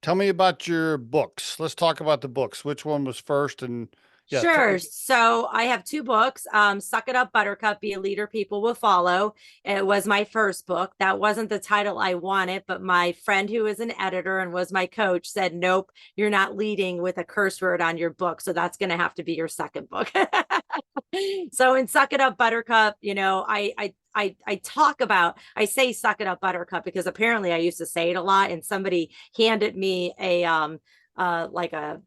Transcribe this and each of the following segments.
Tell me about your books. Let's talk about the books. Which one was first? And yeah, Sure. So I have two books. Suck It Up, Buttercup, Be a Leader People Will Follow. It was my first book. That wasn't the title I wanted, but my friend who is an editor and was my coach said, nope, you're not leading with a curse word on your book. So that's going to have to be your second book. So in Suck It Up, Buttercup, I talk about, I say Suck It Up, Buttercup because apparently I used to say it a lot, and somebody handed me like a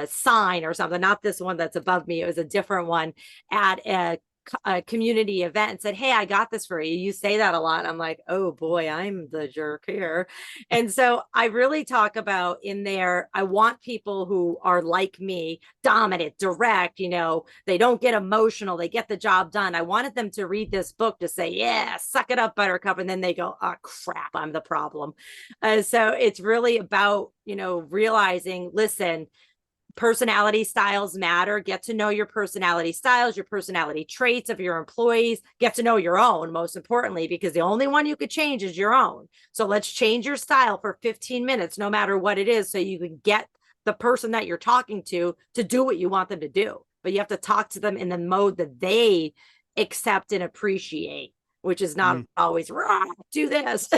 sign or something, not this one that's above me. It was a different one at a community event, and said, hey, I got this for you. You say that a lot. I'm like, oh boy, I'm the jerk here. And so I really talk about in there, I want people who are like me, dominant, direct, they don't get emotional, they get the job done. I wanted them to read this book to say, yeah, suck it up, Buttercup. And then they go, oh crap, I'm the problem. So it's really about, realizing, listen, personality styles matter. Get to know your personality styles, your personality traits of your employees. Get to know your own, most importantly, because the only one you could change is your own. So let's change your style for 15 minutes, no matter what it is, so you can get the person that you're talking to do what you want them to do. But you have to talk to them in the mode that they accept and appreciate, which is not always do this.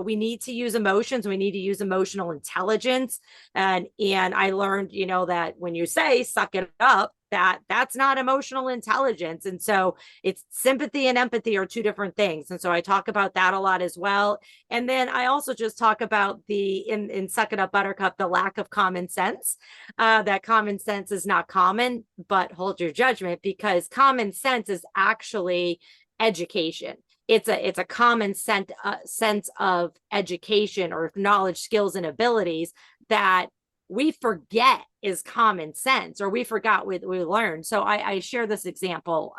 We need to use emotions. We need to use emotional intelligence. And I learned, that when you say suck it up, that's not emotional intelligence. And so it's sympathy and empathy are two different things. And so I talk about that a lot as well. And then I also just talk about in Suck It Up, Buttercup, the lack of common sense. That common sense is not common, but hold your judgment, because common sense is actually education. It's a common sense of education or knowledge, skills, and abilities that we forget is common sense, or we forgot we learned. So I share this example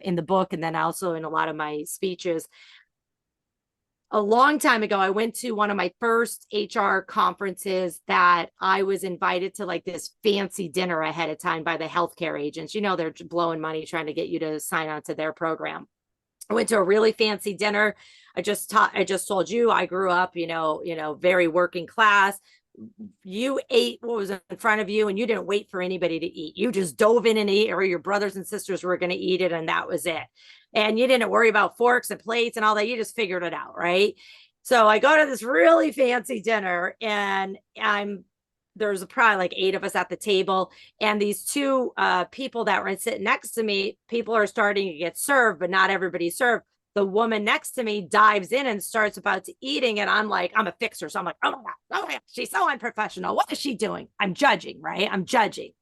in the book, and then also in a lot of my speeches. A long time ago, I went to one of my first HR conferences that I was invited to, like this fancy dinner ahead of time by the healthcare agents. They're blowing money trying to get you to sign on to their program. I went to a really fancy dinner. I just told you I grew up, very working class. You ate what was in front of you, and you didn't wait for anybody to eat. You just dove in and ate, or your brothers and sisters were going to eat it, and that was it. And you didn't worry about forks and plates and all that. You just figured it out, right? So I go to this really fancy dinner, and there's probably like 8 of us at the table, and these two people that were sitting next to me, people are starting to get served, but not everybody's served. The woman next to me dives in and starts about to eating, and I'm like, I'm a fixer, so I'm like, oh my god, she's so unprofessional. What is she doing? I'm judging, right? I'm judging.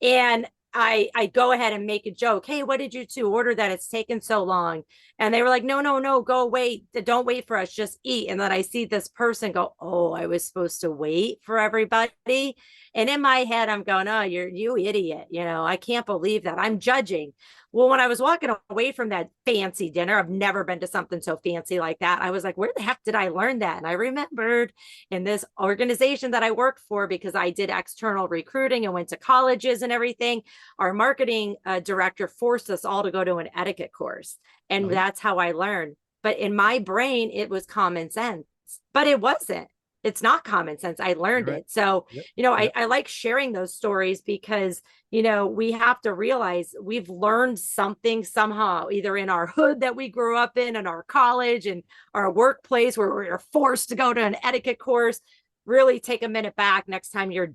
And I go ahead and make a joke. Hey, what did you two order that it's taken so long? And they were like, no, go wait. Don't wait for us. Just eat. And then I see this person go, oh, I was supposed to wait for everybody. And in my head, I'm going, oh, you idiot. I can't believe that. I'm judging. Well, when I was walking away from that fancy dinner, I've never been to something so fancy like that. I was like, where the heck did I learn that? And I remembered in this organization that I worked for, because I did external recruiting and went to colleges and everything. Our marketing director forced us all to go to an etiquette course. And that's how I learned. But in my brain, it was common sense, but it wasn't. It's not common sense. I learned it. So, I like sharing those stories because, we have to realize we've learned something somehow, either in our hood that we grew up in our college and our workplace where we were forced to go to an etiquette course. Really take a minute back next time you're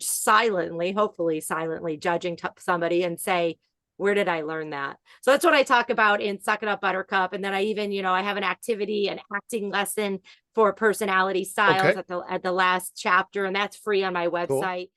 hopefully silently judging somebody, and say, where did I learn that? So that's what I talk about in Suck It Up, Buttercup. And then I even, I have an acting lesson for personality styles at the last chapter, and that's free on my Cool. website.